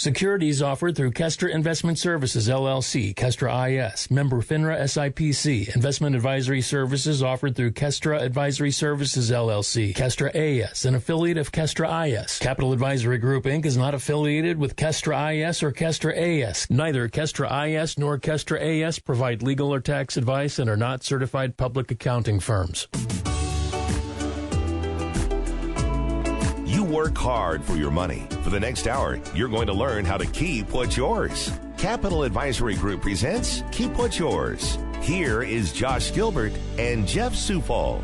Securities offered through Kestra Investment Services, LLC, Kestra IS, member FINRA SIPC. Investment advisory services offered through Kestra Advisory Services, LLC, Kestra AS, an affiliate of Kestra IS. Capital Advisory Group, Inc. is not affiliated with Kestra IS or Kestra AS. Neither Kestra IS nor Kestra AS provide legal or tax advice and are not certified public accounting firms. You work hard for your money. For the next hour, you're going to learn how to keep what's yours. Capital Advisory Group presents Keep What's Yours. Here is Josh Gilbert and Jeff Zufall.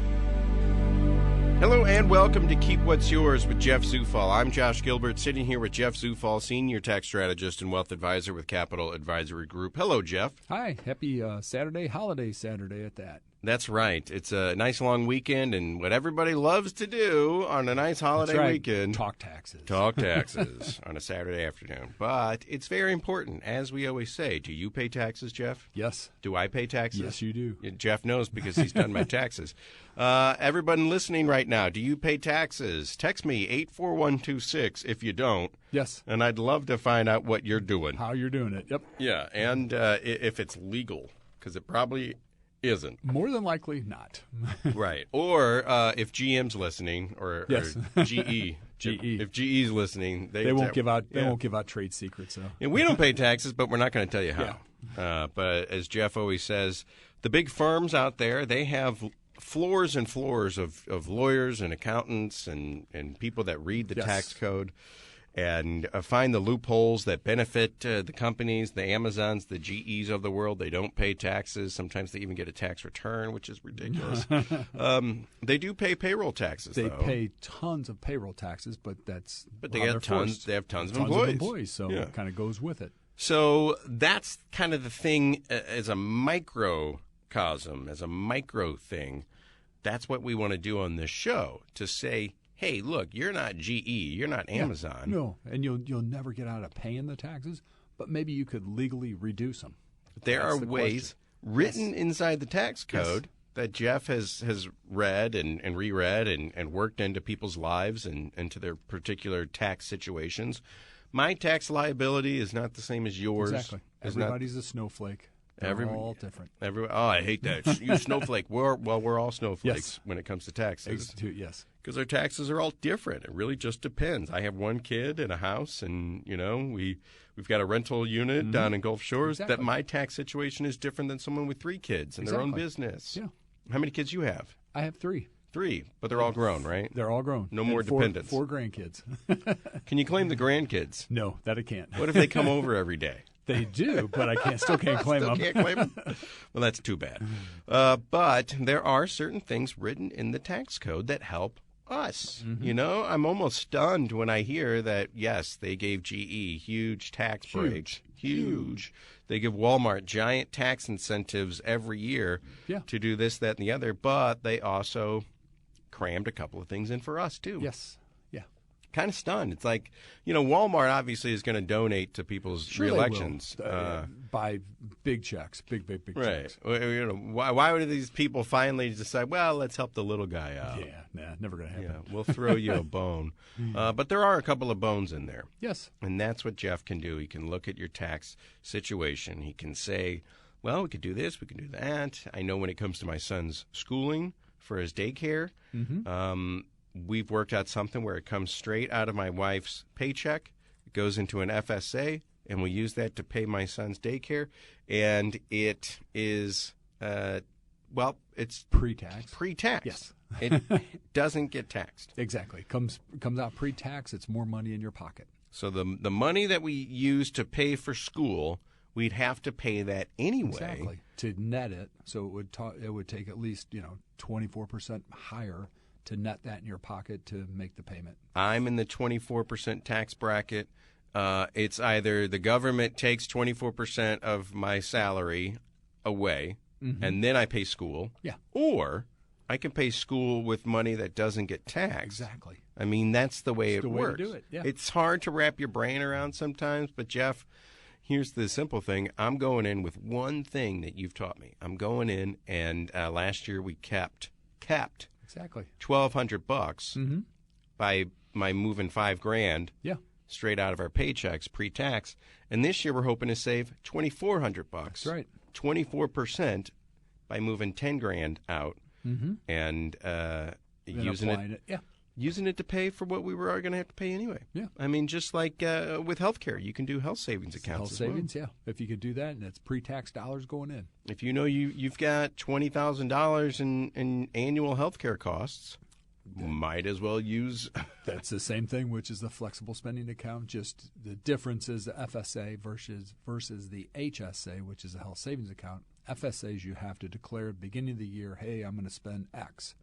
Hello and welcome to Keep What's Yours with Jeff Zufall. I'm Josh Gilbert, sitting here with Jeff Zufall, Senior Tax Strategist and Wealth Advisor with Capital Advisory Group. Hello, Jeff. Hi. Happy Saturday, holiday Saturday at that. That's right. It's a nice long weekend, and what everybody loves to do on a nice holiday weekend. Talk taxes. Talk taxes on a Saturday afternoon. But it's very important, as we always say. Do you pay taxes, Jeff? Yes. Do I pay taxes? Yes, you do. Jeff knows because he's done my taxes. Everybody listening right now, do you pay taxes? Text me 84126 if you don't. Yes. And I'd love to find out what you're doing. How you're doing it. Yep. Yeah, and if it's legal, because it probably isn't. More than likely not. Right. Or if GM's listening, or yes. or GE. If GE's listening, they won't give out trade secrets. So. Yeah, we don't pay taxes, but we're not going to tell you how. Yeah. But as Jeff always says, the big firms out there, they have floors and floors of lawyers and accountants and people that read the tax code and find the loopholes that benefit the companies, the Amazons, the GEs of the world. They don't pay taxes. Sometimes they even get a tax return, which is ridiculous. They do pay payroll taxes, They though. pay tons of payroll taxes, but they have tons. They have tons of employees. So it kind of goes with it. So that's kind of the thing as a microcosm, as a micro thing. That's what we want to do on this show, to say, hey, look, you're not GE, you're not Amazon. No, and you'll never get out of paying the taxes, but maybe you could legally reduce them. There are ways written inside the tax code that Jeff has read and reread and worked into people's lives and into their particular tax situations. My tax liability is not the same as yours. Exactly. Everybody's a snowflake. They're all different. I hate that. You snowflake. We're all snowflakes when it comes to taxes. Yes. Because our taxes are all different. It really just depends. I have one kid and a house, and we've got a rental unit down in Gulf Shores. Exactly. That my tax situation is different than someone with 3 kids and their own business. Yeah. How many kids you have? I have 3. 3, but they're all grown, right? They're all grown. No more dependents. 4 grandkids. Can you claim the grandkids? No, that I can't. What if they come over every day? They do, but I still can't claim them. Can't claim them? Well, that's too bad. But there are certain things written in the tax code that help us. Mm-hmm. I'm almost stunned when I hear that, yes, they gave GE huge tax breaks. Huge. They give Walmart giant tax incentives every year to do this, that, and the other, but they also crammed a couple of things in for us, too. Yes. Yeah. Kind of stunned. It's like, Walmart obviously is going to donate to people's reelections. Buy big checks, big right. checks. Why would these people finally decide, well, let's help the little guy out? Yeah, never going to happen. Yeah, we'll throw you a bone. But there are a couple of bones in there. Yes. And that's what Jeff can do. He can look at your tax situation. He can say, well, we could do this, we could do that. I know when it comes to my son's schooling for his daycare, we've worked out something where it comes straight out of my wife's paycheck. It goes into an FSA, and we use that to pay my son's daycare. And it is, it's pre-tax. Pre-tax. Yes. It doesn't get taxed. Exactly. Comes out pre-tax. It's more money in your pocket. So the money that we use to pay for school, we'd have to pay that anyway. Exactly. To net it, so it would take at least 24% higher to net that in your pocket to make the payment. I'm in the 24% tax bracket. It's either the government takes 24% of my salary away, and then I pay school, or I can pay school with money that doesn't get taxed. Exactly. I mean, that's the way it works. To do it. Yeah. It's hard to wrap your brain around sometimes, but Jeff, here's the simple thing. I'm going in with one thing that you've taught me. I'm going in, and last year we kept exactly $1,200 by my moving $5,000. Yeah. straight out of our paychecks pre-tax. And this year we're hoping to save $2,400. That's right. 24% by moving $10,000 out and using it to pay for what we were going to have to pay anyway. Yeah. I mean, just like with healthcare, you can do health savings accounts. Health savings, yeah. If you could do that, and it's pre-tax dollars going in. If you know you've got $20,000 in annual healthcare costs, might as well use. That's the same thing, which is the flexible spending account. Just the difference is the FSA versus the HSA, which is a health savings account. FSAs, you have to declare at the beginning of the year, hey, I'm going to spend X.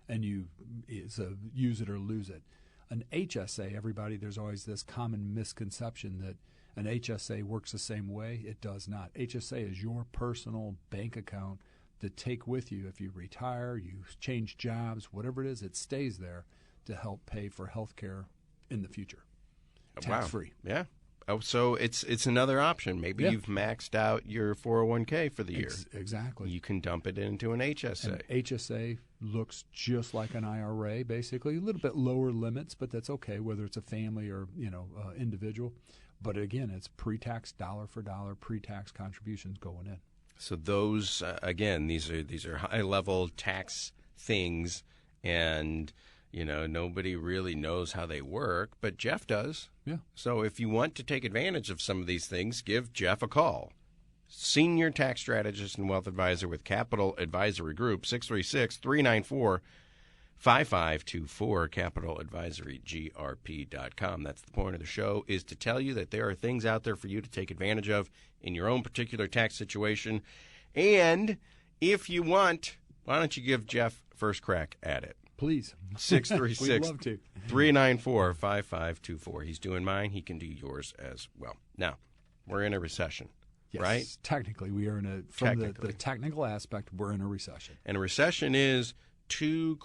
And it's a use it or lose it. An HSA, everybody, there's always this common misconception that an HSA works the same way. It does not. HSA is your personal bank account to take with you if you retire, you change jobs, whatever it is, it stays there to help pay for health care in the future. Tax-free. Wow. Yeah. Oh, so it's another option. Maybe you've maxed out your 401k for the year. Exactly. You can dump it into an HSA. An HSA looks just like an IRA, basically. A little bit lower limits, but that's okay, whether it's a family or individual. But again, it's pre-tax, dollar for dollar, pre-tax contributions going in. So those again, these are high-level tax things, and nobody really knows how they work, but Jeff does. Yeah. So if you want to take advantage of some of these things, give Jeff a call. Senior tax strategist and wealth advisor with Capital Advisory Group, 636-394-5524, capitaladvisorygrp.com. That's the point of the show, is to tell you that there are things out there for you to take advantage of in your own particular tax situation. And if you want, why don't you give Jeff first crack at it? Please. 636-394-5524. He's doing mine. He can do yours as well. Now, we're in a recession, yes, right? Technically, we are in a, from the technical aspect, we're in a recession. And a recession is 2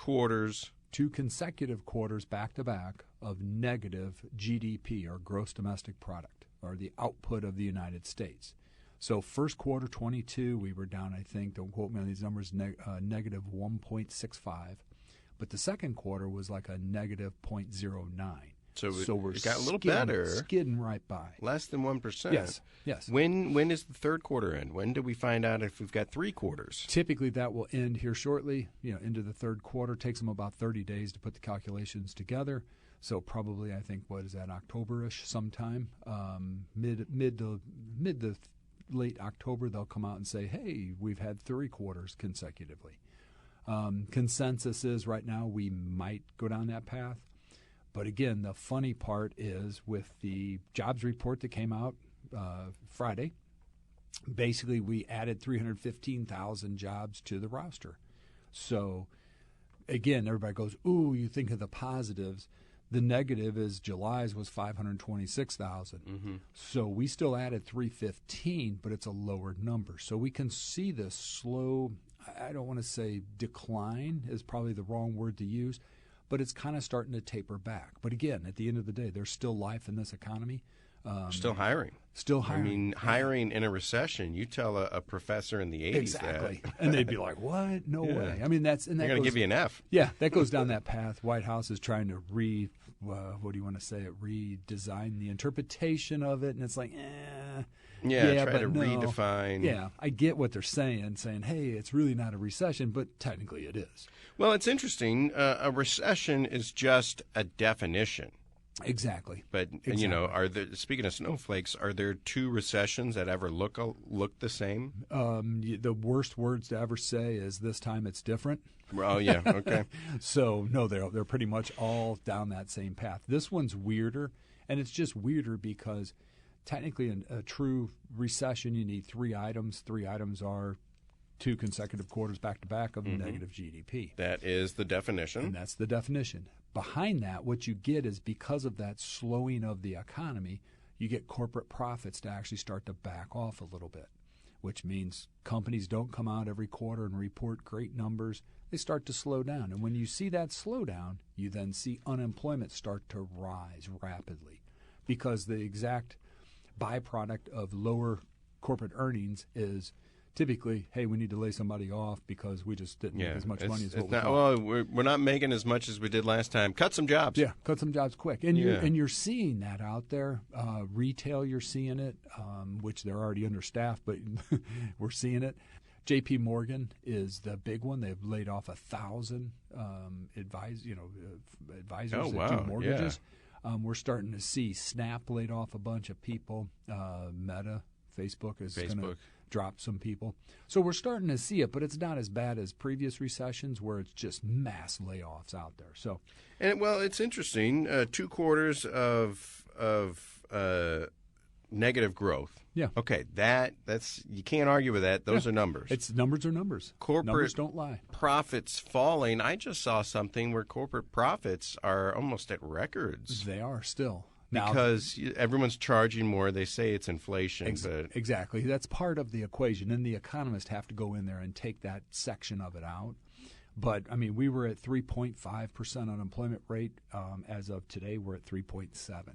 consecutive quarters back-to-back of negative GDP, or gross domestic product, or the output of the United States. So first quarter 22, we were down, I think, don't quote me on these numbers, negative 1.65. But the second quarter was like a negative 0.09. So we're got a little better. Skidding right by. Less than 1%. Yes. When is the third quarter end? When do we find out if we've got 3 quarters? Typically that will end here shortly, into the third quarter. It takes them about 30 days to put the calculations together. So probably, I think, what is that, October-ish sometime, mid to late October, they'll come out and say, hey, we've had 3 quarters consecutively. Consensus is right now we might go down that path. But again, the funny part is with the jobs report that came out Friday, basically we added 315,000 jobs to the roster. So again, everybody goes, ooh, you think of the positives. The negative is July's was 526,000. Mm-hmm. So we still added 315, but it's a lower number. So we can see this slow, I don't want to say decline is probably the wrong word to use, but it's kind of starting to taper back. But again, at the end of the day, there's still life in this economy. Still hiring. I mean, hiring in a recession, you tell a professor in the 80s exactly. that. And they'd be like, what? No way. I mean, they're going to give you an F. Yeah, that goes down that path. White House is trying to redesign the interpretation of it, and it's like, try to redefine. Yeah, I get what they're saying, hey, it's really not a recession, but technically it is. Well, it's interesting. A recession is just a definition. Exactly. But speaking of snowflakes, are there 2 recessions that ever look the same? The worst words to ever say is this time it's different. Oh yeah, okay. So no, they're pretty much all down that same path. This one's weirder, and it's just weirder because technically in a true recession you need 3 items. 3 items are 2 consecutive quarters back to back of negative GDP. That is the definition. And that's the definition. Behind that, what you get is because of that slowing of the economy, you get corporate profits to actually start to back off a little bit, which means companies don't come out every quarter and report great numbers. They start to slow down. And when you see that slowdown, you then see unemployment start to rise rapidly because the exact byproduct of lower corporate earnings is typically, hey, we need to lay somebody off because we just didn't make as much money as what we thought. Well, we're not making as much as we did last time. Cut some jobs. Yeah, cut some jobs quick. And you're seeing that out there. Retail, you're seeing it, which they're already understaffed, but we're seeing it. J.P. Morgan is the big one. They've laid off 1,000 advisors that do mortgages. Yeah. We're starting to see Snap laid off a bunch of people. Meta, Facebook is going to drop some people. So we're starting to see it, but it's not as bad as previous recessions where it's just mass layoffs out there. So, it's interesting. 2 quarters of negative growth. Yeah. Okay, that's you can't argue with that. Those are numbers. Numbers are numbers. Corporate numbers don't lie. Profits falling. I just saw something where corporate profits are almost at records. They are still. Because everyone's charging more. They say it's inflation. Exactly. That's part of the equation, and the economists have to go in there and take that section of it out. But, I mean, we were at 3.5% unemployment rate. As of today, we're at 3.7,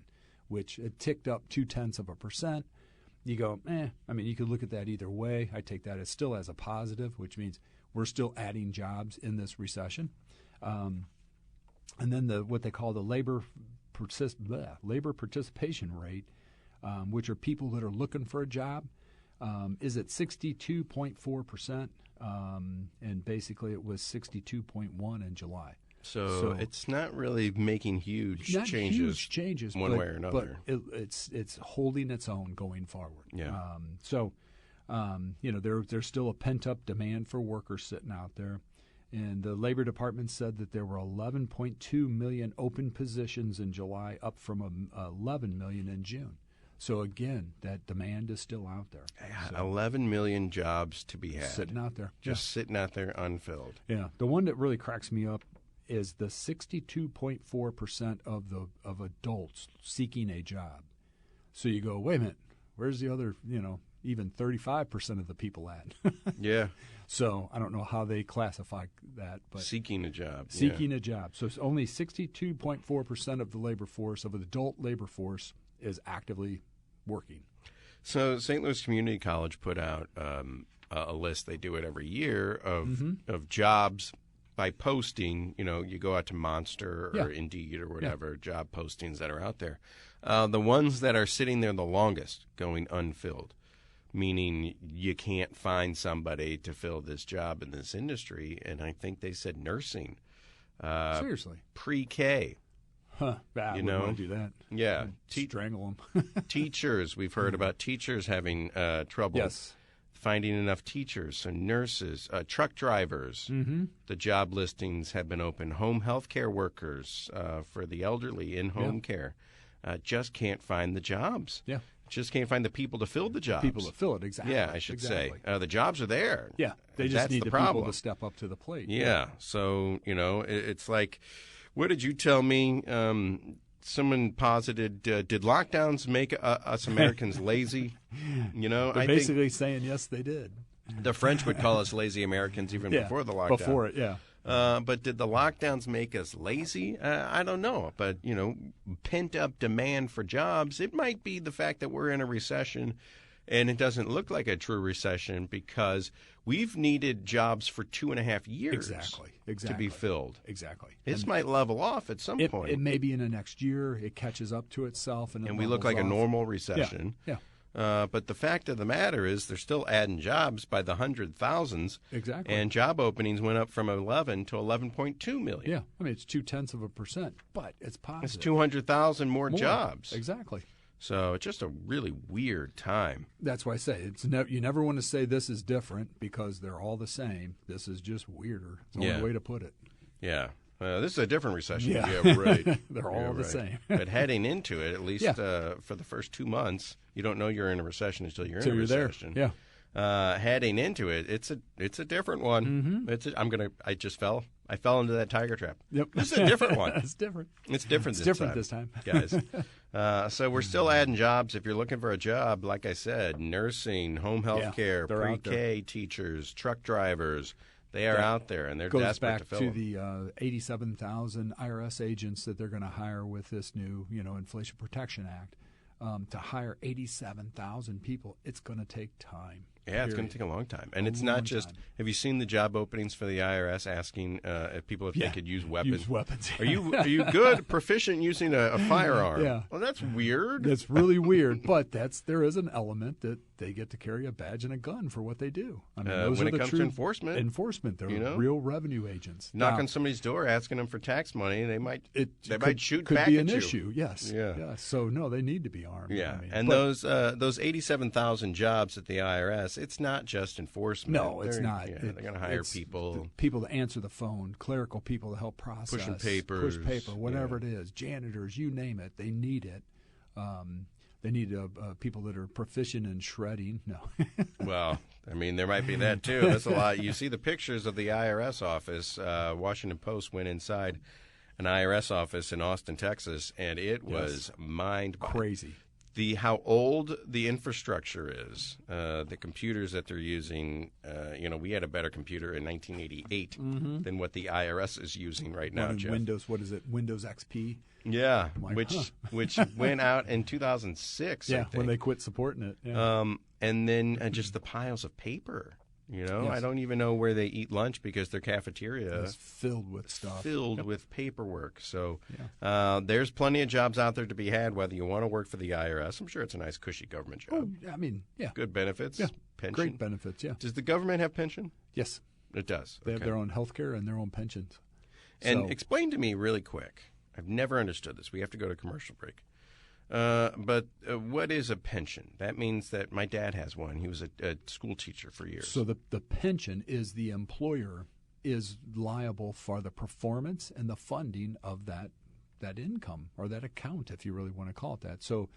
which it ticked up 0.2%. You go, I mean, you could look at that either way. I take that still as a positive, which means we're still adding jobs in this recession. And then what they call the labor participation rate, which are people that are looking for a job, is at 62.4%, and basically it was 62.1 in July. So it's not really making huge changes one way or another. But it's holding its own going forward. Yeah. There's still a pent-up demand for workers sitting out there. And the Labor Department said that there were 11.2 million open positions in July, up from 11 million in June. So, again, that demand is still out there. Yeah, 11 million jobs to be had. Sitting out there. Sitting out there unfilled. Yeah. The one that really cracks me up is the 62.4% of adults seeking a job. So you go, wait a minute, where's the other, even 35% of the people at? Yeah. So I don't know how they classify that, but seeking a job. Seeking a job. So it's only 62.4% of the labor force, of the adult labor force, is actively working. So St. Louis Community College put out a list. They do it every year of jobs by posting. You go out to Monster or Indeed or whatever job postings that are out there. The ones that are sitting there the longest going unfilled, meaning you can't find somebody to fill this job in this industry. And I think they said nursing. Seriously? Pre-K. Huh. I wouldn't want to do that. Yeah. Strangle them. Teachers. We've heard about teachers having trouble finding enough teachers. So nurses, truck drivers. Mm-hmm. The job listings have been open. Home health care workers for the elderly in home care. Just can't find the jobs. Yeah. Just can't find the people to fill the jobs. People to fill it, exactly. Yeah, I should say. The jobs are there. Yeah, they just need the people to step up to the plate. Yeah. So, it's like, what did you tell me? Someone posited, did lockdowns make us Americans lazy? They're basically saying, yes, they did. The French would call us lazy Americans even before the lockdown. Before it, yeah. But did the lockdowns make us lazy? I don't know. But, pent-up demand for jobs, it might be the fact that we're in a recession, and it doesn't look like a true recession because we've needed jobs for 2.5 years exactly to be filled. Exactly. This might level off at some point. It may be in the next year. It catches up to itself. And we look like a normal recession. Yeah. But the fact of the matter is they're still adding jobs by the 100,000s. Exactly. And job openings went up from 11 to 11.2 million. Yeah. I mean, it's 0.2%, but it's positive. It's 200,000 more jobs. Exactly. So it's just a really weird time. That's why I say you never want to say this is different because they're all the same. This is just weirder. It's the only way to put it. Yeah. This is a different recession. Yeah, right. They're all the same. But heading into it, at least for the first 2 months, you don't know you're in a recession until you're in a recession. There. Yeah. Heading into it, it's a different one. Mm-hmm. I fell into that tiger trap. Yep. This is a different one. It's different. It's different this time. Guys. So we're still adding jobs. If you're looking for a job, like I said, nursing, home health care, pre-K teachers, truck drivers, they are out there, and they're desperate to fill them. Goes back to the 87,000 IRS agents that they're going to hire with this new, Inflation Protection Act. To hire 87,000 people, it's going to take time. Yeah, it's going to take a long time. And it's not just, have you seen the job openings for the IRS asking if people if they could use weapons? Use weapons. Are you good, proficient using a firearm? Yeah. Well, that's weird. That's really weird, but there is an element that they get to carry a badge and a gun for what they do. I mean, those when are it the comes true to enforcement, they're real revenue agents. Knock on somebody's door, asking them for tax money, they might shoot could back be at an you. issue. Yes. Yeah. So no, they need to be armed. Yeah. I mean, And those 87,000 jobs at the IRS, it's not just enforcement. No, it's not. Yeah, they're going to hire people. People to answer the phone, clerical people to help process. Pushing papers. Push paper, whatever it is. Janitors, you name it. They need it. They need people that are proficient in shredding. No. Well, I mean, there might be that, too. That's a lot. You see the pictures of the IRS office. Washington Post went inside an IRS office in Austin, Texas, and it was mind-boggling. Crazy. How old the infrastructure is, the computers that they're using. We had a better computer in 1988 than what the IRS is using right now, Jeff. Windows, what is it? Windows XP? Yeah, which went out in 2006. Yeah, I think. when they quit supporting it. Yeah. And then just the piles of paper. I don't even know where they eat lunch because their cafeteria is filled with stuff. Filled with paperwork. So there's plenty of jobs out there to be had, whether you want to work for the IRS. I'm sure it's a nice, cushy government job. Oh, I mean, yeah. Good benefits. Yeah. Pension. Great benefits, yeah. Does the government have pension? Yes. It does. They have their own health care and their own pensions. And explain to me really quick. I've never understood this. We have to go to commercial break. But what is a pension? That means that my dad has one. He was a school teacher for years. So the pension is the employer is liable for the performance and the funding of that income or that account, if you really want to call it that. So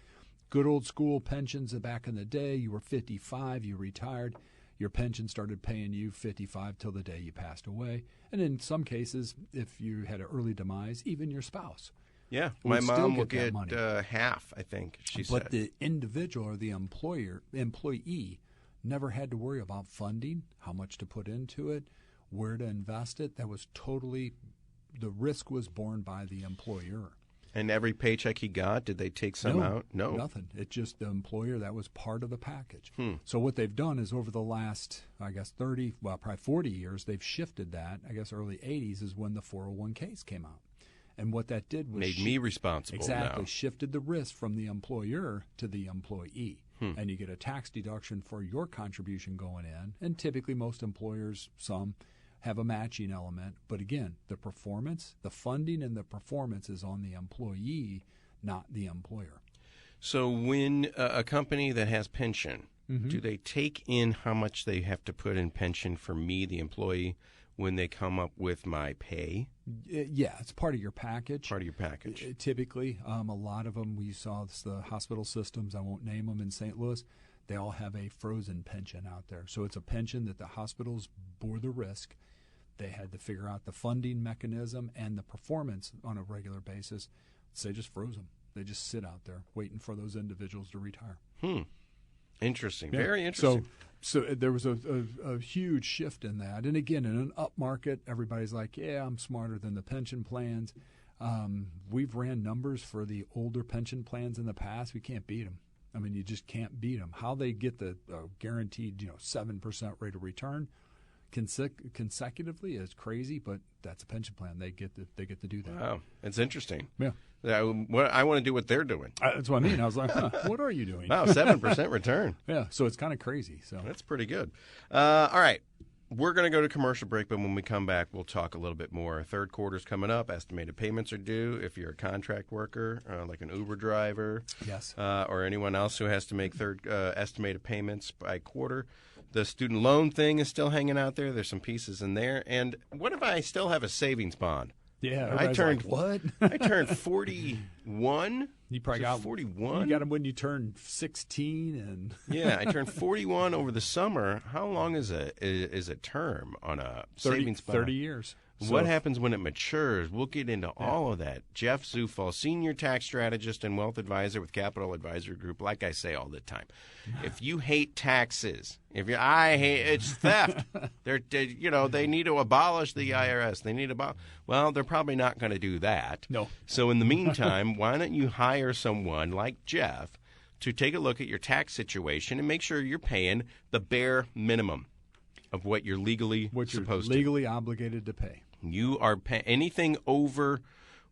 good old school pensions back in the day, you were 55, you retired, your pension started paying you 55 till the day you passed away. And in some cases, if you had an early demise, even your spouse. Yeah, my mom will get half, I think, she said. But the individual or the employee never had to worry about funding, how much to put into it, where to invest it. That was totally, the risk was borne by the employer. And every paycheck he got, did they take some out? No. Nothing. It's just the employer, that was part of the package. So what they've done is over the last, I guess, probably 40 years, they've shifted that. I guess early 80s is when the 401ks came out. And what that did was made me responsible. Exactly. Now. Shifted the risk from the employer to the employee. And you get a tax deduction for your contribution going in. And typically most employers, some, have a matching element. But again, the performance, the funding and the performance is on the employee, not the employer. So when a company that has pension, do they take in how much they have to put in pension for me, the employee, when they come up with my pay? Yeah, it's part of your package. Part of your package. Typically, a lot of them, we saw the hospital systems, I won't name them, in St. Louis, they all have a frozen pension out there. So it's a pension that the hospitals bore the risk. They had to figure out the funding mechanism and the performance on a regular basis. So they just froze them. They just sit out there waiting for those individuals to retire. Interesting. Yeah. Very interesting. So there was a huge shift in that. And again, in an up market, everybody's like, yeah, I'm smarter than the pension plans. We've ran numbers for the older pension plans in the past. We can't beat them. I mean, you just can't beat them. How they get the guaranteed 7% rate of return consecutively is crazy, but that's a pension plan. They get to do that. Wow, it's interesting. Yeah. I want to do what they're doing. That's what I mean. I was like, what are you doing? Wow, 7% return. Yeah, so it's kind of crazy. So that's pretty good. All right. We're going to go to commercial break, but when we come back, we'll talk a little bit more. Third quarter's coming up. Estimated payments are due if you're a contract worker, like an Uber driver, yes, or anyone else who has to make estimated payments by quarter. The student loan thing is still hanging out there. There's some pieces in there. And what if I still have a savings bond? Yeah, I turned what? I turned 41. You probably got 41. You got them when you turned 16, and yeah, I turned 41 over the summer. How long is a term on a savings bond? 30 years. What happens when it matures? We'll get into all of that. Jeff Zufall, senior tax strategist and wealth advisor with Capital Advisory Group. Like I say all the time, if you hate taxes, it's theft. They need to abolish the IRS. Well, they're probably not going to do that. No. So in the meantime, why don't you hire someone like Jeff to take a look at your tax situation and make sure you're paying the bare minimum of what you're legally supposed to. Legally obligated to pay. You are anything over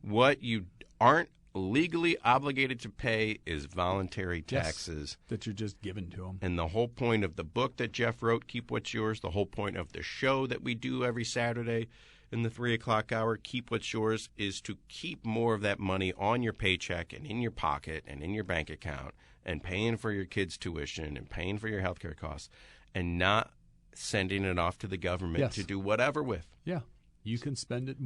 what you aren't legally obligated to pay is voluntary taxes. Yes, that you're just giving to them. And the whole point of the book that Jeff wrote, Keep What's Yours, the whole point of the show that we do every Saturday in the 3 o'clock hour, Keep What's Yours, is to keep more of that money on your paycheck and in your pocket and in your bank account and paying for your kids' tuition and paying for your health care costs and not sending it off to the government to do whatever with. Yeah. You can spend it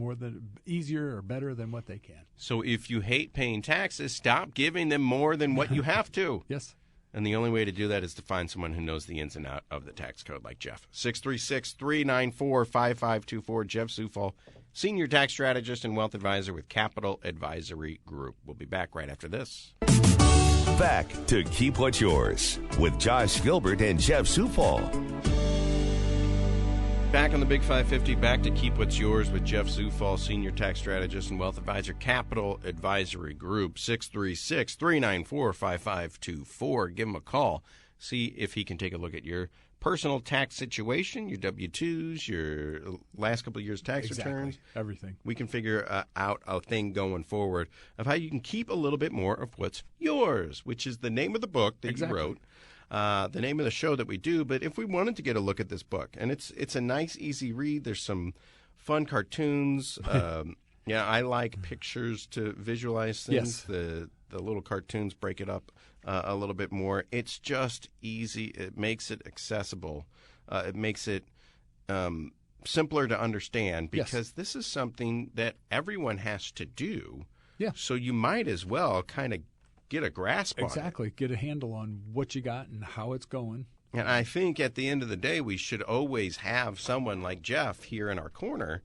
easier or better than what they can. So if you hate paying taxes, stop giving them more than what you have to. Yes. And the only way to do that is to find someone who knows the ins and outs of the tax code like Jeff. 636-394-5524. Jeff Zufall, Senior Tax Strategist and Wealth Advisor with Capital Advisory Group. We'll be back right after this. Back to Keep What's Yours with Josh Gilbert and Jeff Zufall. Back on the Big 550, back to Keep What's Yours with Jeff Zufall, Senior Tax Strategist and Wealth Advisor, Capital Advisory Group, 636-394-5524. Give him a call. See if he can take a look at your personal tax situation, your W-2s, your last couple of years' tax returns. Everything. We can figure out a thing going forward of how you can keep a little bit more of what's yours, which is the name of the book that you wrote. The name of the show that we do, but if we wanted to get a look at this book, and it's a nice, easy read. There's some fun cartoons. I like pictures to visualize things. Yes. The little cartoons break it up a little bit more. It's just easy. It makes it accessible. It makes it simpler to understand because this is something that everyone has to do. Yeah. So you might as well kind of get a grasp on it. Exactly. Get a handle on what you got and how it's going. And I think at the end of the day, we should always have someone like Jeff here in our corner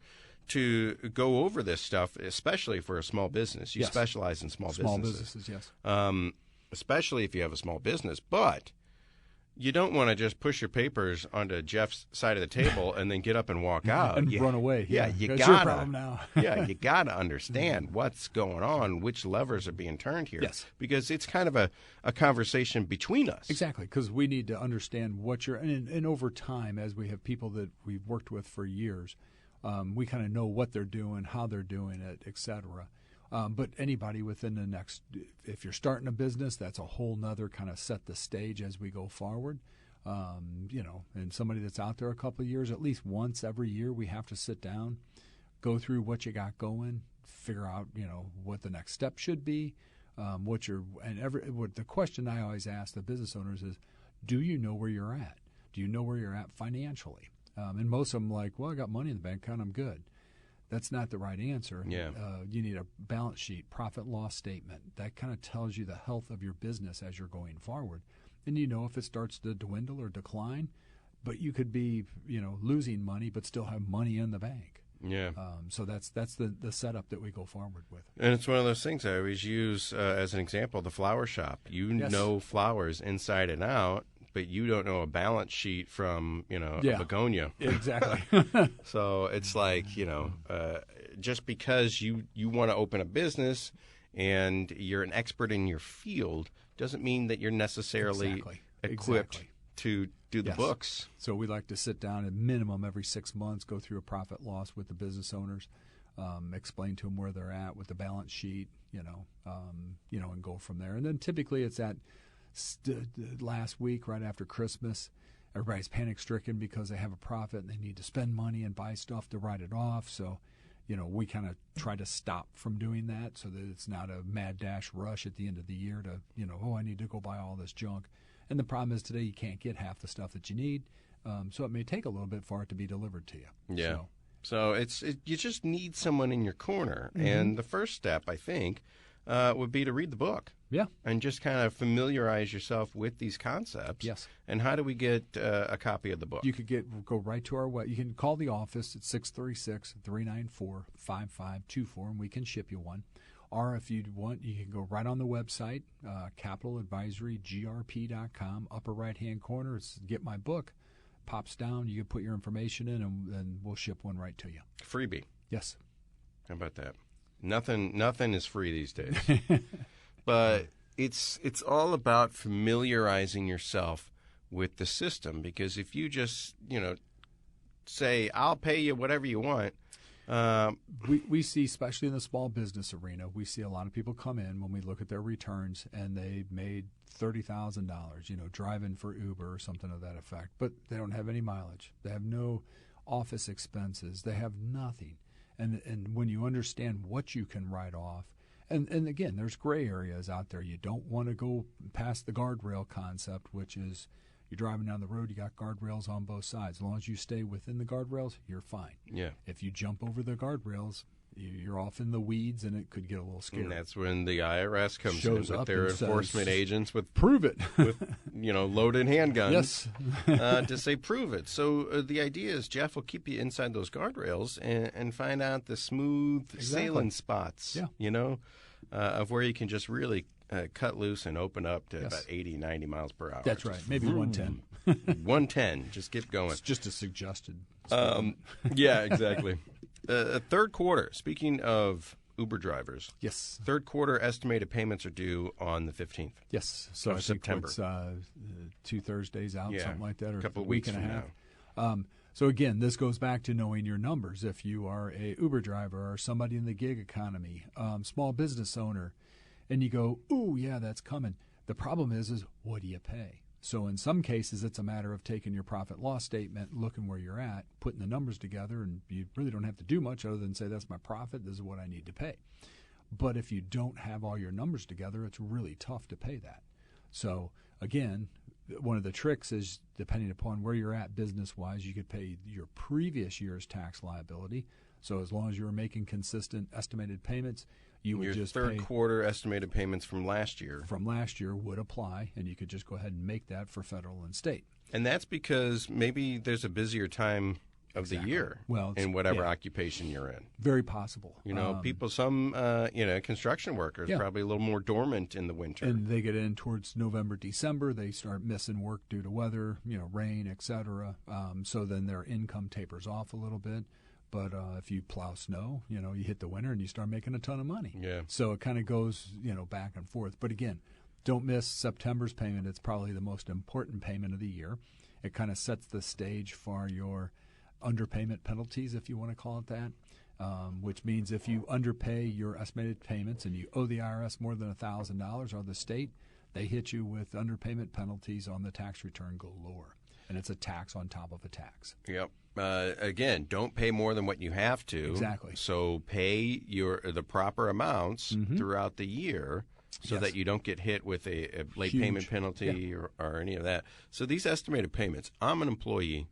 to go over this stuff, especially for a small business. You specialize in small businesses. Yes. Especially if you have a small business. But you don't want to just push your papers onto Jeff's side of the table and then get up and walk out. And run away. Yeah, you That's gotta. your problem now. You gotta understand what's going on, which levers are being turned here. Yes. Because it's kind of a conversation between us. Exactly, because we need to understand what you're and over time, as we have people that we've worked with for years, we kind of know what they're doing, how they're doing it, et cetera. But anybody within the next, if you're starting a business, that's a whole nother kind of set the stage as we go forward. And somebody that's out there a couple of years, at least once every year, we have to sit down, go through what you got going, figure out, what the next step should be, the question I always ask the business owners is, do you know where you're at? Do you know where you're at financially? And most of them like, well, I got money in the bank account, I'm good. That's not the right answer. Yeah. You need a balance sheet, profit loss statement. That kind of tells you the health of your business as you're going forward. And if it starts to dwindle or decline, but you could be, losing money but still have money in the bank. Yeah. So that's the setup that we go forward with. And it's one of those things I always use as an example, the flower shop. You know flowers inside and out, but you don't know a balance sheet from, a begonia. Exactly. So it's like, just because you want to open a business and you're an expert in your field doesn't mean that you're necessarily equipped to do the books. So we like to sit down at minimum every 6 months, go through a profit loss with the business owners, explain to them where they're at with the balance sheet, and go from there. And then typically it's at last week, right after Christmas, everybody's panic-stricken because they have a profit and they need to spend money and buy stuff to write it off. So, we kind of try to stop from doing that so that it's not a mad dash rush at the end of the year to, I need to go buy all this junk. And the problem is today you can't get half the stuff that you need, so it may take a little bit for it to be delivered to you. Yeah. So you just need someone in your corner. Mm-hmm. And the first step, I think, would be to read the book. Yeah. And just kind of familiarize yourself with these concepts. Yes. And how do we get a copy of the book? You could go right to our web. You can call the office at 636-394-5524, and we can ship you one. Or if you want, you can go right on the website, capitaladvisorygrp.com, upper right-hand corner. It's Get My Book. Pops down. You can put your information in, and we'll ship one right to you. Freebie. Yes. How about that? Nothing is free these days. But it's all about familiarizing yourself with the system, because if you just, say, I'll pay you whatever you want. We see, especially in the small business arena, we see a lot of people come in when we look at their returns and they made $30,000, driving for Uber or something of that effect, but they don't have any mileage. They have no office expenses. They have nothing. And when you understand what you can write off, and again, there's gray areas out there. You don't want to go past the guardrail concept, which is you're driving down the road, you got guardrails on both sides. As long as you stay within the guardrails, you're fine. Yeah. If you jump over the guardrails, you're off in the weeds, and it could get a little scary. And that's when the IRS comes Shows in with up their and says, enforcement agents with prove it. with loaded handguns. Yes. To say prove it. So the idea is Jeff will keep you inside those guardrails and find out the smooth sailing spots. Yeah. Of where you can just really cut loose and open up to about 80, 90 miles per hour. That's right. Maybe 110. 110. Just keep going. It's just a suggested. Yeah, exactly. Third quarter, speaking of Uber drivers. Yes. Third quarter estimated payments are due on the 15th. Yes. So I September. think it's 2 Thursdays out, something like that, or a couple of week weeks and a from half. So again, this goes back to knowing your numbers. If you are a Uber driver or somebody in the gig economy, small business owner, and you go, ooh, yeah, that's coming. The problem is what do you pay? So in some cases, it's a matter of taking your profit loss statement, looking where you're at, putting the numbers together, and you really don't have to do much other than say, that's my profit, this is what I need to pay. But if you don't have all your numbers together, it's really tough to pay that. So again, one of the tricks is, depending upon where you're at business-wise, you could pay your previous year's tax liability. So as long as you were making consistent estimated payments, you would just pay. Your third quarter estimated payments from last year. From last year would apply, and you could just go ahead and make that for federal and state. And that's because maybe there's a busier time of the year in whatever occupation you're in. Very possible. People, some construction workers probably a little more dormant in the winter. And they get in towards November, December. They start missing work due to weather, rain, etc. So then their income tapers off a little bit. But if you plow snow, you hit the winter and you start making a ton of money. Yeah. So it kind of goes, back and forth. But again, don't miss September's payment. It's probably the most important payment of the year. It kind of sets the stage for your underpayment penalties, if you want to call it that, which means if you underpay your estimated payments and you owe the IRS more than $1,000 or the state, they hit you with underpayment penalties on the tax return galore. And it's a tax on top of a tax. Yep. Again, don't pay more than what you have to. Exactly. So pay the proper amounts throughout the year so that you don't get hit with a late payment penalty or any of that. So these estimated payments, I'm an employee.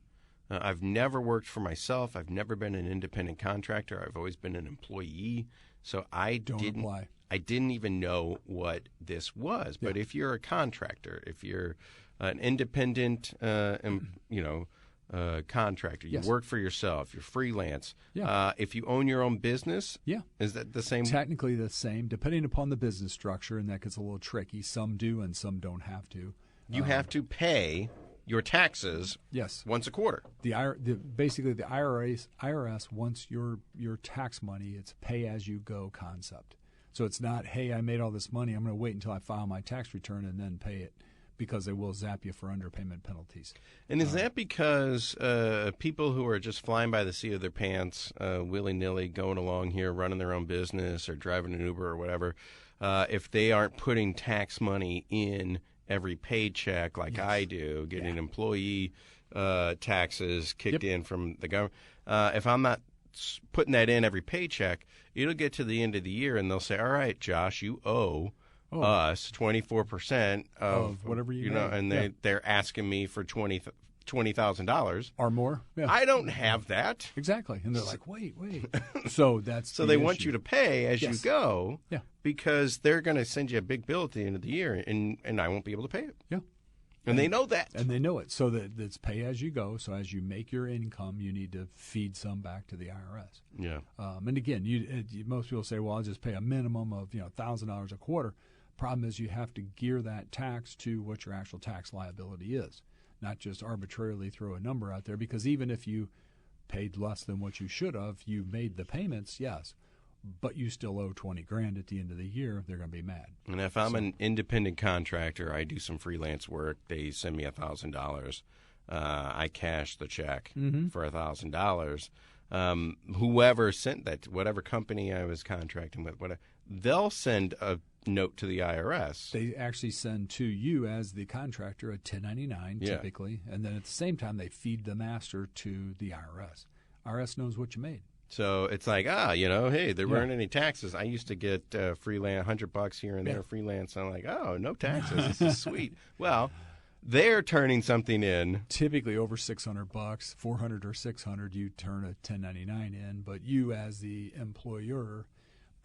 I've never worked for myself. I've never been an independent contractor. I've always been an employee. So I didn't even know what this was. But if you're a contractor, if you're an independent, contractor, you work for yourself, you're freelance. If you own your own business, is that the same? Technically the same, depending upon the business structure, and that gets a little tricky. Some do and some don't have to. You have to pay your taxes once a quarter. Basically, the IRS wants your tax money. It's pay-as-you-go concept. So it's not, hey, I made all this money, I'm going to wait until I file my tax return and then pay it, because they will zap you for underpayment penalties. And is that because people who are just flying by the seat of their pants, willy-nilly going along here, running their own business or driving an Uber or whatever, if they aren't putting tax money in every paycheck like I do, getting employee taxes kicked in from the government, if I'm not putting that in every paycheck, it'll get to the end of the year and they'll say, all right, Josh, you owe us 24% of whatever you know, and they're asking me for $20,000 or more. I don't have that exactly, and they're like, wait. So that's so they want you to pay as you go, Yeah. because they're going to send you a big bill at the end of the year, and I won't be able to pay it. Yeah. And they know that. And they know it. So that it's pay as you go. So as you make your income, you need to feed some back to the IRS. Yeah. And again, most people say, well, I'll just pay a minimum of $1,000 a quarter. Problem is you have to gear that tax to what your actual tax liability is, not just arbitrarily throw a number out there, because even if you paid less than what you should have, you made the payments, yes. but you still owe $20,000 at the end of the year, they're going to be mad. And if I'm an independent contractor, I do some freelance work, they send me $1,000. I cash the check for $1,000. Whoever sent that, whatever company I was contracting with, whatever, they'll send a note to the IRS. They actually send to you as the contractor a 1099 typically, and then at the same time they feed the master to the IRS. IRS knows what you made. So it's like, hey, there weren't any taxes. I used to get freelance $100 here and there freelance. I'm like, oh, no taxes. This is sweet. Well, they're turning something in. Typically over $600, $400 or $600, you turn a 1099 in. But you, as the employer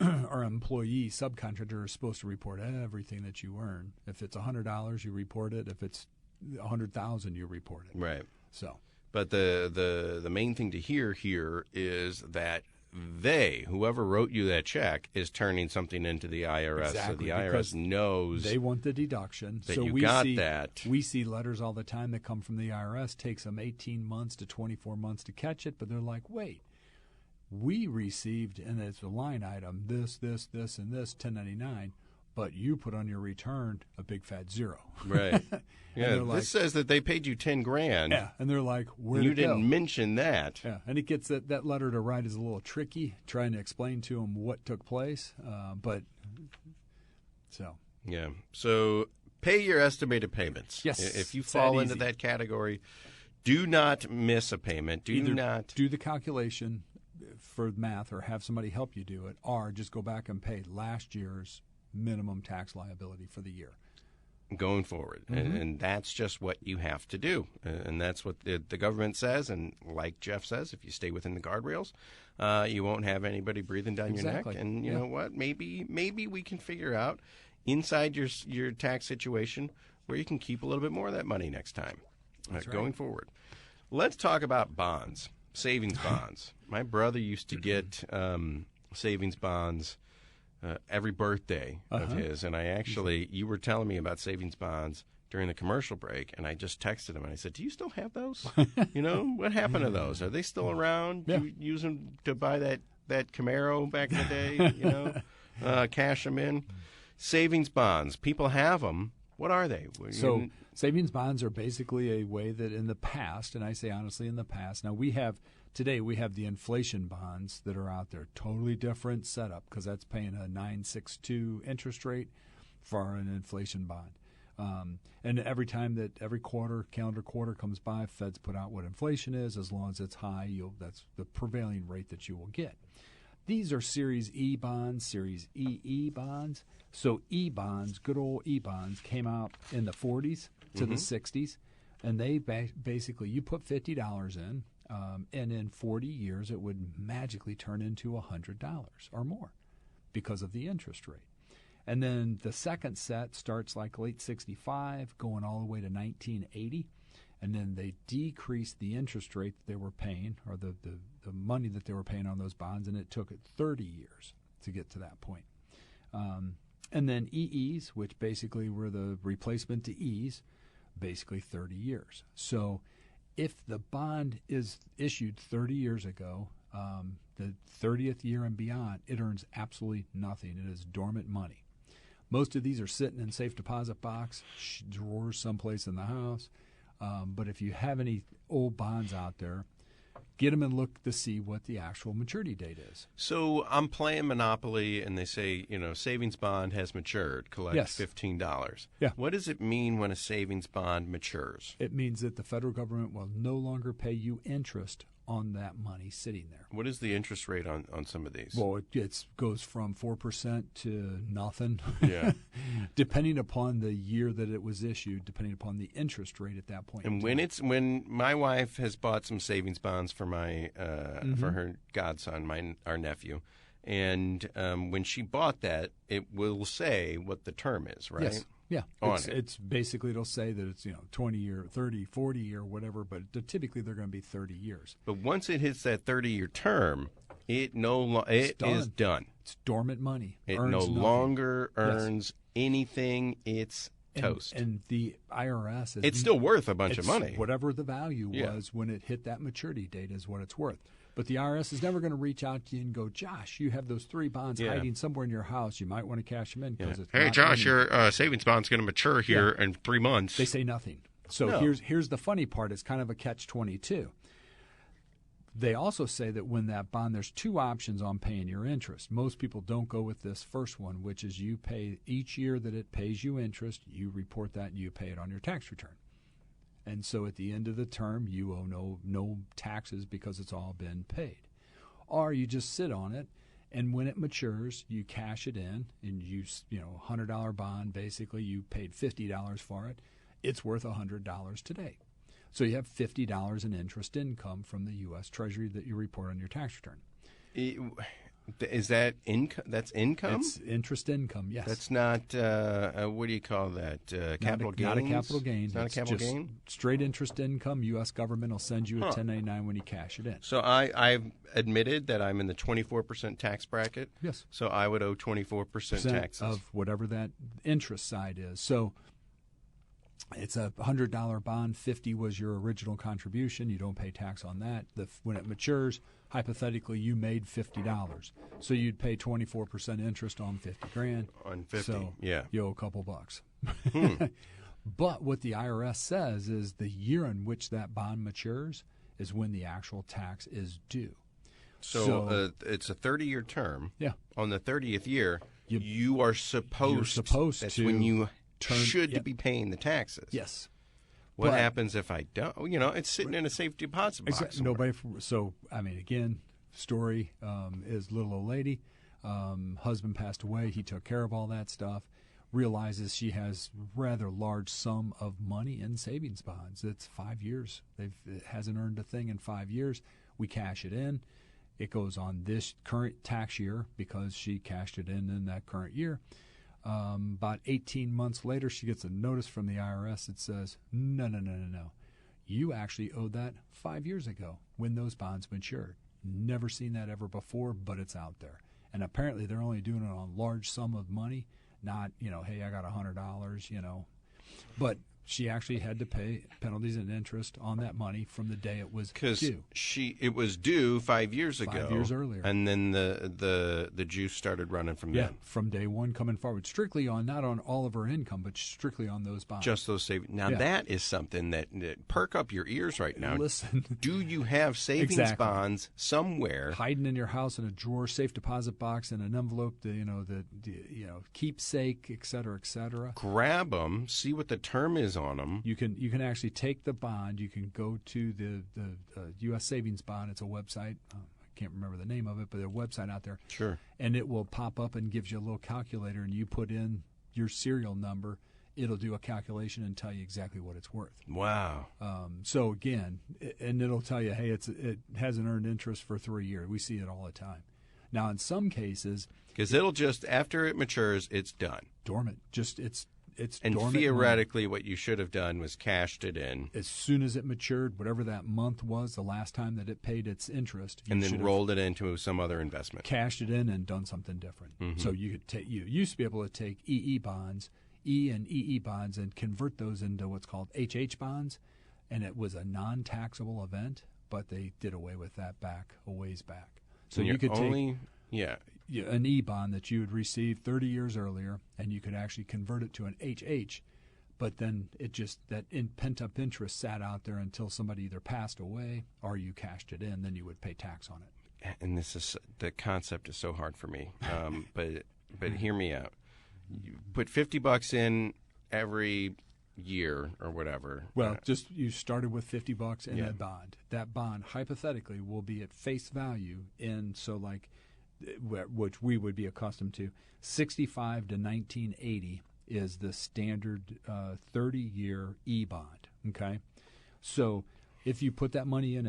or employee, subcontractor, is supposed to report everything that you earn. If it's $100, you report it. If it's $100,000, you report it. Right. So. But the main thing to hear here is that whoever wrote you that check, is turning something into the IRS. Exactly, so the IRS knows they want the deduction. That so you we got see, that. We see letters all the time that come from the IRS. Takes them 18 months to 24 months to catch it, but they're like, wait, we received, and it's a line item, this, and this, 1099. But you put on your return a big fat zero. Right. Yeah. Like, this says that they paid you $10,000. Yeah. And they're like, where'd you it go? didn't mention that. Yeah. And it gets that letter to write is a little tricky, trying to explain to them what took place. Yeah. So pay your estimated payments. Yes. If you fall into that category, do not miss a payment. Either not do the calculation for math or have somebody help you do it, or just go back and pay last year's minimum tax liability for the year going forward. And that's just what you have to do, and that's what the government says. And like Jeff says, if you stay within the guardrails, you won't have anybody breathing down your neck. And you know what, maybe we can figure out inside your tax situation where you can keep a little bit more of that money next time going forward. Let's talk about bonds, savings bonds. My brother used to get savings bonds every birthday of his, and you were telling me about savings bonds during the commercial break, and I just texted him and I said, "Do you still have those? What happened to those? Are they still around? Yeah. You use them to buy that Camaro back in the day? Cash them in. Savings bonds. People have them. What are they? Savings bonds are basically a way that in the past, and I say honestly in the past, now today we have the inflation bonds that are out there, totally different setup because that's paying a 9.62 interest rate for an inflation bond. And every calendar quarter comes by, Feds put out what inflation is. As long as it's high, that's the prevailing rate that you will get. These are Series E bonds, Series EE bonds. So E bonds, good old E bonds, came out in the 40s to the 60s, and they basically, you put $50 in, and in 40 years it would magically turn into $100 or more because of the interest rate. And then the second set starts like late 65, going all the way to 1980, and then they decreased the interest rate that they were paying, or the money that they were paying on those bonds, and it took it 30 years to get to that point. And then EEs, which basically were the replacement to E's, basically 30 years. So if the bond is issued 30 years ago, the 30th year and beyond, it earns absolutely nothing. It is dormant money. Most of these are sitting in safe deposit box, drawers someplace in the house. But if you have any old bonds out there, get them and look to see what the actual maturity date is. So I'm playing Monopoly, and they say, savings bond has matured. Collect $15. Yeah. What does it mean when a savings bond matures? It means that the federal government will no longer pay you interest on that money sitting there. What is the interest rate on some of these? Well, it goes from 4% to nothing. Yeah. Depending upon the year that it was issued, depending upon the interest rate at that point. And when my wife has bought some savings bonds for for her godson, our nephew, and when she bought that, it will say what the term is, right? Yes. Yeah, it's basically, it'll say that it's 20 year, 30, 40 year, whatever, but typically they're going to be 30 years. But once it hits that 30-year term, it is done. It's dormant money. It no longer earns anything. It's toast. And the IRS it's still worth a bunch of money. Whatever the value was when it hit that maturity date is what it's worth. But the IRS is never going to reach out to you and go, Josh, you have those 3 bonds hiding somewhere in your house. You might want to cash them in. It's hey, Josh, your savings bond's going to mature here in 3 months. They say nothing. So here's the funny part. It's kind of a catch-22. They also say that when that bond, there's 2 options on paying your interest. Most people don't go with this first one, which is you pay each year that it pays you interest, you report that and you pay it on your tax return. And so at the end of the term, you owe no taxes because it's all been paid. Or you just sit on it, and when it matures, you cash it in, and $100 bond, basically you paid $50 for it. It's worth $100 today. So you have $50 in interest income from the U.S. Treasury that you report on your tax return. Is that income? That's income? It's interest income, yes. That's not, what do you call that, capital gains? Not a capital gain. It's not a capital gain? Straight interest income. U.S. government will send you a 1099 when you cash it in. So I've admitted that I'm in the 24% tax bracket. Yes. So I would owe 24% taxes. Of whatever that interest side is. So it's a $100 bond. 50 was your original contribution. You don't pay tax on that. When it matures, hypothetically, you made $50. So you'd pay 24% interest on $50,000. On 50, so yeah. You owe a couple bucks. But what the IRS says is the year in which that bond matures is when the actual tax is due. So it's a 30-year term. Yeah. On the 30th year, you are supposed that's to when you should be paying the taxes. Yes. What happens if I don't? It's sitting in a safe deposit box. Exactly. So, again, story is little old lady. Husband passed away. He took care of all that stuff. Realizes she has rather large sum of money in savings bonds. It's 5 years. It hasn't earned a thing in 5 years. We cash it in. It goes on this current tax year because she cashed it in that current year. About 18 months later, she gets a notice from the IRS that says, no. You actually owed that 5 years ago when those bonds matured. Never seen that ever before, but it's out there. And apparently they're only doing it on large sum of money, not, hey, I got $100, But she actually had to pay penalties and interest on that money from the day it was due. It was due 5 years ago. 5 years earlier. And then the juice started running from then. From day one coming forward. Strictly on, not on all of her income, but strictly on those bonds. Just those savings. Now that is something that perk up your ears right now. Listen. Do you have savings bonds somewhere? Hiding in your house in a drawer, safe deposit box, in an envelope, the keepsake, et cetera, et cetera. Grab them, see what the term is on them. You can actually take the bond. You can go to the U.S. Savings Bond. It's a website. I can't remember the name of it, but there's a website out there. Sure. And it will pop up and gives you a little calculator, and you put in your serial number. It'll do a calculation and tell you exactly what it's worth. Wow. So again, and it'll tell you, hey, it hasn't earned interest for 3 years. We see it all the time. Now, in some cases, because it'll just after it matures, it's done. Dormant. It's and dormant theoretically, what you should have done was cashed it in as soon as it matured, whatever that month was, the last time that it paid its interest, and then rolled it into some other investment, cashed it in, and done something different. Mm-hmm. So you could you used to be able to take EE bonds, and convert those into what's called HH bonds, and it was a non-taxable event, but they did away with that a ways back. So you could take an E-bond that you had received 30 years earlier, and you could actually convert it to an HH, but then that pent-up interest sat out there until somebody either passed away or you cashed it in, then you would pay tax on it. And the concept is so hard for me, but hear me out. You put $50 in every year or whatever. Well, you started with $50 in a bond. That bond hypothetically will be at face value which we would be accustomed to. 65 to 1980 is the standard 30-year E-bond. Okay, so if you put that money in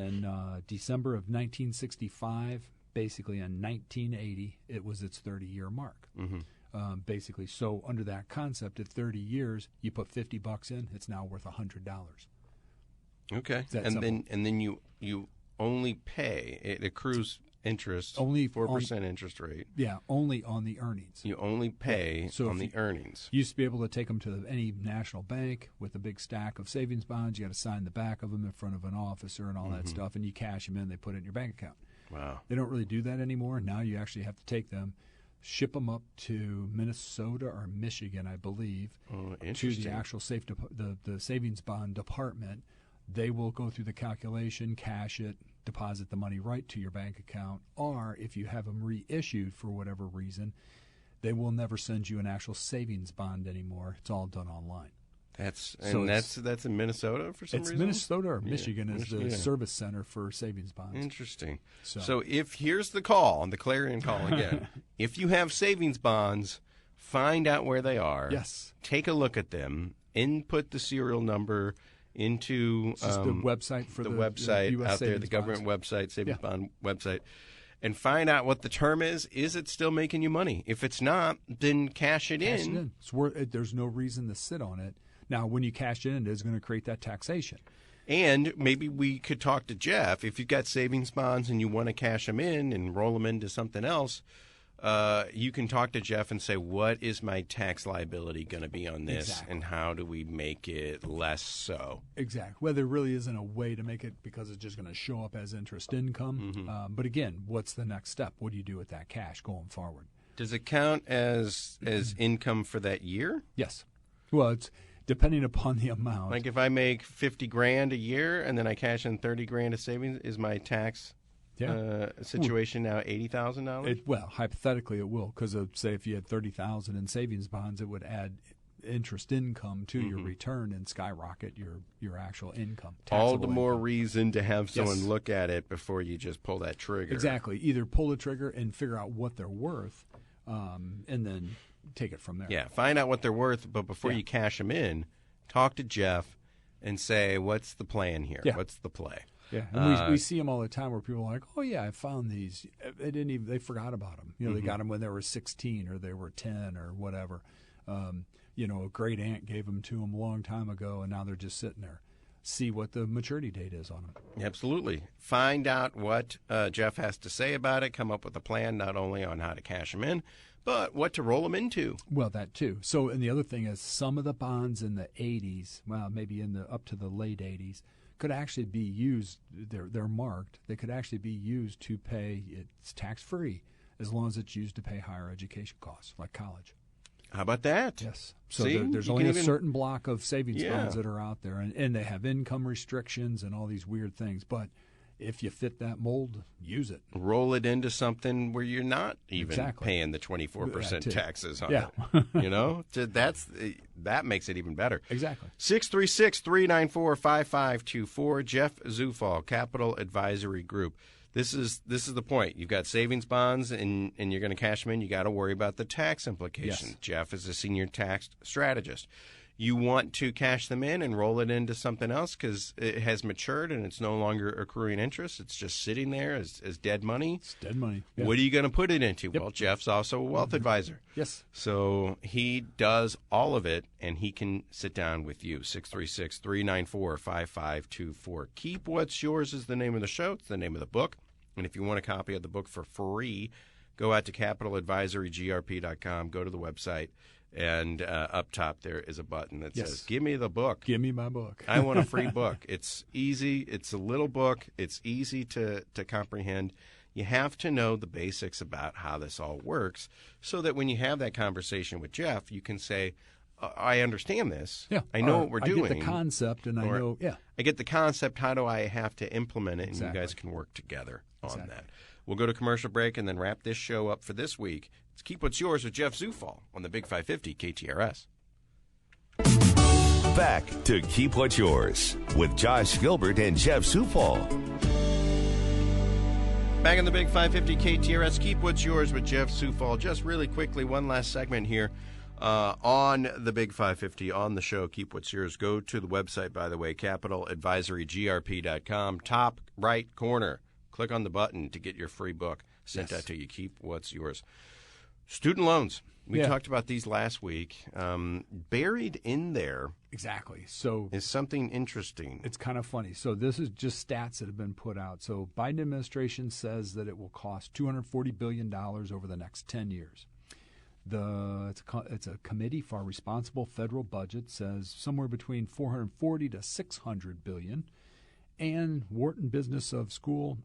December of 1965, basically in 1980, it was its 30-year mark. Mm-hmm. Basically, so under that concept, at 30 years, you put $50 in, it's now worth $100. Okay, and then you only pay, it accrues interest, only 4% interest rate. Yeah, only on the earnings. You only pay on the earnings. You used to be able to take them to any national bank with a big stack of savings bonds. You got to sign the back of them in front of an officer and all that stuff, and you cash them in. They put it in your bank account. Wow. They don't really do that anymore. Now you actually have to take them, ship them up to Minnesota or Michigan, I believe, to the actual the savings bond department. They will go through the calculation, cash it, deposit the money right to your bank account, or if you have them reissued for whatever reason, they will never send you an actual savings bond anymore. It's all done online. That's in Minnesota for some reason? It's Minnesota or Michigan is the service center for savings bonds. Interesting. So here's the call, the clarion call again. If you have savings bonds, find out where they are. Yes. Take a look at them. Input the serial number into the website for the website US out there, the government website, savings bond website, and find out what the term is. Is it still making you money? If it's not, then cash it in. There's no reason to sit on it. Now, when you cash it in, it's going to create that taxation. And maybe we could talk to Jeff. If you've got savings bonds and you want to cash them in and roll them into something else, you can talk to Jeff and say, what is my tax liability going to be on this, exactly. and how do we make it less so? Exactly. Well, there really isn't a way to make it because it's just going to show up as interest income. Mm-hmm. But again, what's the next step? What do you do with that cash going forward? Does it count as income for that year? Yes. Well, it's depending upon the amount. Like if I make $50,000 a year and then I cash in $30,000 of savings, is my tax situation now $80,000? Well, hypothetically, it will, because say if you had $30,000 in savings bonds, it would add interest income to your return and skyrocket your actual income. All the more reason to have someone look at it before you just pull that trigger. Exactly. Either pull the trigger and figure out what they're worth, and then take it from there. Yeah, find out what they're worth, but before you cash them in, talk to Jeff and say, what's the plan here? Yeah. What's the play? Yeah, and we see them all the time where people are like, "Oh yeah, I found these." They forgot about them. They got them when they were 16 or they were 10 or whatever. A great aunt gave them to them a long time ago, and now they're just sitting there. See what the maturity date is on them. Absolutely. Find out what Jeff has to say about it. Come up with a plan, not only on how to cash them in, but what to roll them into. Well, that too. So, and the other thing is, some of the bonds in the 80s, well, maybe up to the late 80s, could actually be used. They're marked. They could actually be used to pay. It's tax free as long as it's used to pay higher education costs, like college. How about that? Yes. So See, there's only a certain block of savings bonds that are out there, and they have income restrictions and all these weird things. But if you fit that mold, use it. Roll it into something where you're not even paying the 24% taxes on it. That makes it even better. Exactly. 636-394-5524. Jeff Zufall, Capital Advisory Group. This is the point. You've got savings bonds and you're going to cash them in. You got to worry about the tax implications. Yes. Jeff is a senior tax strategist. You want to cash them in and roll it into something else because it has matured and it's no longer accruing interest. It's just sitting there as dead money. It's dead money. Yeah. What are you going to put it into? Well, Jeff's also a wealth advisor. Yes. So he does all of it, and he can sit down with you. 636-394-5524. Keep What's Yours is the name of the show. It's the name of the book. And if you want a copy of the book for free, go out to capitaladvisorygrp.com, go to the website. And up top there is a button that says, give me the book. Give me my book. I want a free book. It's easy. It's a little book. It's easy to comprehend. You have to know the basics about how this all works so that when you have that conversation with Jeff, you can say, I understand this. Yeah. I know what we're doing. I get the concept, and I know, I get the concept. How do I have to implement it? And you guys can work together on that. We'll go to commercial break and then wrap this show up for this week. Let's Keep What's Yours with Jeff Zufall on the Big 550 KTRS. Back to Keep What's Yours with Josh Gilbert and Jeff Zufall. Back in the Big 550 KTRS, Keep What's Yours with Jeff Zufall. Just really quickly, one last segment here on the Big 550 on the show, Keep What's Yours. Go to the website, by the way, capitaladvisorygrp.com, top right corner. Click on the button to get your free book sent out to you. Keep What's Yours. Student loans. We talked about these last week. Buried in there So is something interesting. It's kind of funny. So this is just stats that have been put out. So Biden administration says that it will cost $240 billion over the next 10 years. It's a committee for a responsible federal budget says somewhere between $440 to $600 billion. And Wharton Business School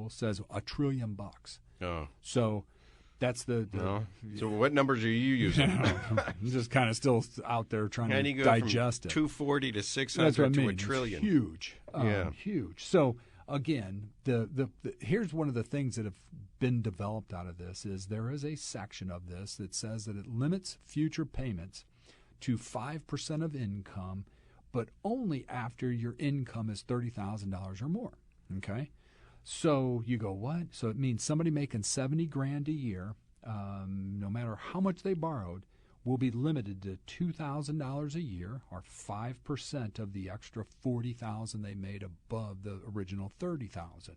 says $1 trillion. Oh. So that's the no. So what numbers are you using? I'm just kind of still out there trying to digest it. 240 to 600 to $1 trillion. It's huge. Huge. So again, here's one of the things that have been developed out of this is there is a section of this that says that it limits future payments to 5% of income, but only after your income is $30,000 or more. Okay, so you go, what? So it means somebody making $70,000 a year, no matter how much they borrowed, will be limited to $2,000 a year, or 5% of the extra $40,000 they made above the original $30,000.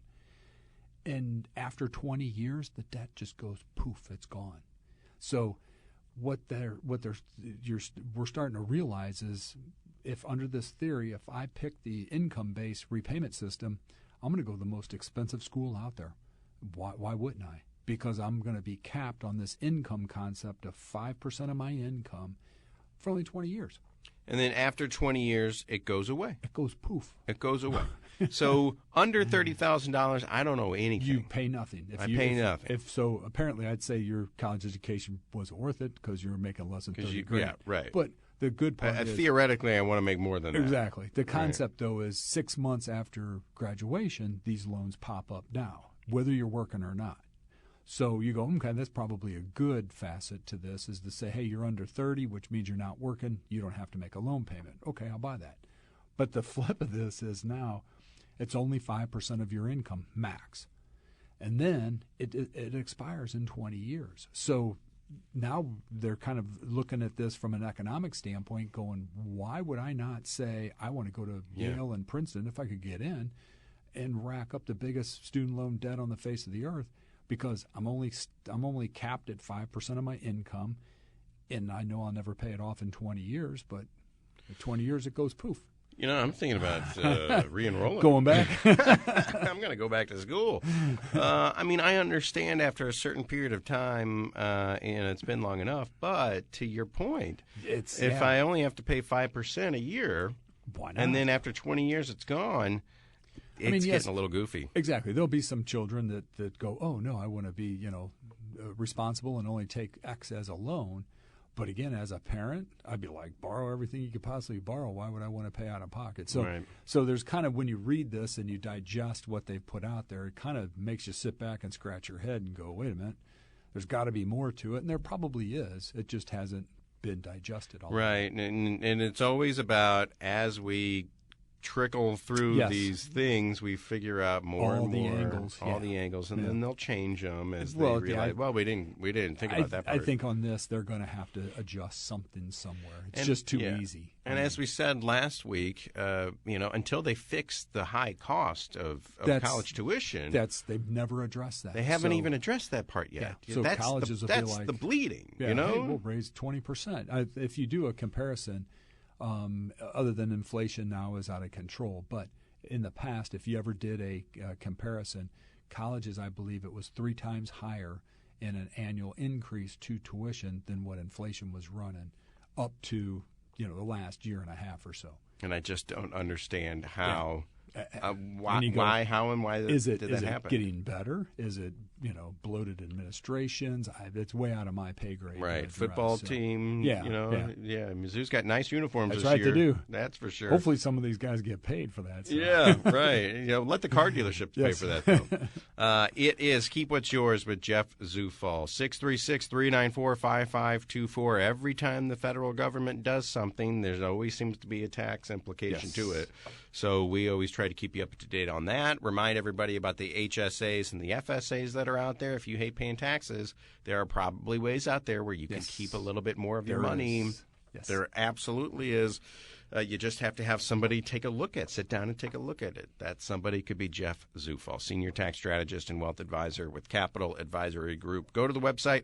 And after 20 years, the debt just goes poof, it's gone. So we're starting to realize is, if under this theory, if I pick the income-based repayment system, I'm going to go to the most expensive school out there. Why wouldn't I? Because I'm going to be capped on this income concept of 5% of my income for only 20 years. And then after 20 years, it goes away. It goes poof. It goes away. So under $30,000, I don't owe anything. You pay nothing. I pay nothing. So apparently I'd say your college education wasn't worth it because you were making less than $30,000. Yeah, right. But the good part is, theoretically, I want to make more than that. Exactly. The concept, though, is 6 months after graduation, these loans pop up now, whether you're working or not. So you go, okay, that's probably a good facet to this, is to say, hey, you're under 30, which means you're not working. You don't have to make a loan payment. Okay, I'll buy that. But the flip of this is now it's only 5% of your income max. And then it expires in 20 years. So now they're kind of looking at this from an economic standpoint going, why would I not say I want to go to Yale and Princeton if I could get in and rack up the biggest student loan debt on the face of the earth? Because I'm only capped at 5% of my income, and I know I'll never pay it off in 20 years, but in 20 years it goes poof. You know, I'm thinking about re-enrolling. Going back? I'm going to go back to school. I mean, I understand after a certain period of time, and it's been long enough, but to your point, if I only have to pay 5% a year, why not? And then after 20 years it's gone, it's getting a little goofy. Exactly. There'll be some children that go, oh, no, I want to be, responsible and only take X as a loan. But again, as a parent, I'd be like, borrow everything you could possibly borrow. Why would I want to pay out of pocket? So there's kind of, when you read this and you digest what they've put out there, it kind of makes you sit back and scratch your head and go, wait a minute, there's got to be more to it. And there probably is. It just hasn't been digested all right. And it's always about, as we trickle through these things, we figure out more and more all the angles, and then they'll change them as they realize. We didn't think about that part. I think on this they're going to have to adjust something somewhere. It's just too easy. And as we said last week, until they fix the high cost of college tuition, they've never addressed that. They haven't even addressed that part yet. Yeah. So colleges will be like, that's the bleeding. Hey, we'll raise 20%. If you do a comparison. Other than inflation now is out of control. But in the past, if you ever did a comparison, colleges, I believe it was 3 times higher in an annual increase to tuition than what inflation was running up to the last year and a half or so. And I just don't understand how. Why? How? And why did that happen? Is it getting better? Is it bloated administrations? It's way out of my pay grade. Right, football team. Mizzou's got nice uniforms this year. That's right, they do. That's for sure. Hopefully, some of these guys get paid for that. So. Yeah, right. Let the car dealership pay for that. Though. It is Keep What's Yours with Jeff Zufall. 636-394-5524. Every time the federal government does something, there always seems to be a tax implication to it. So we always try to keep you up to date on that. Remind everybody about the HSAs and the FSAs that are out there. If you hate paying taxes, there are probably ways out there where you can keep a little bit more of your money. Yes. There absolutely is. You just have to have somebody sit down and take a look at it. That somebody could be Jeff Zufall, Senior Tax Strategist and Wealth Advisor with Capital Advisory Group. Go to the website,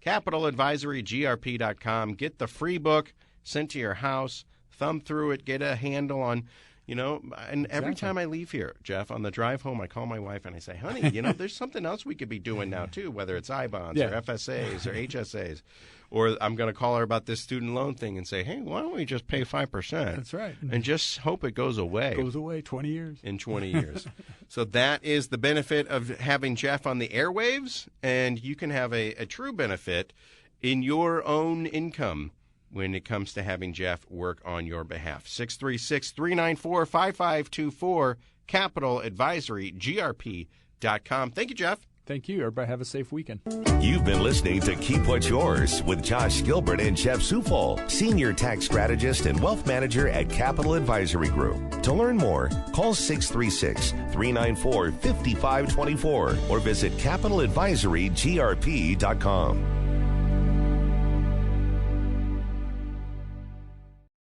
capitaladvisorygrp.com. Get the free book sent to your house. Thumb through it. Get a handle on You know, and every time I leave here, Jeff, on the drive home, I call my wife and I say, honey, you know, there's something else we could be doing now, too, whether it's I-bonds or FSAs or HSAs. Or I'm going to call her about this student loan thing and say, hey, why don't we just pay 5%? That's right. And just hope it goes away. Goes away 20 years. In 20 years. So that is the benefit of having Jeff on the airwaves, and you can have a true benefit in your own income when it comes to having Jeff work on your behalf. 636-394-5524, Capital Advisory, GRP.com. Thank you, Jeff. Thank you. Everybody have a safe weekend. You've been listening to Keep What's Yours with Josh Gilbert and Jeff Zufall, Senior Tax Strategist and Wealth Manager at Capital Advisory Group. To learn more, call 636-394-5524 or visit CapitalAdvisoryGRP.com.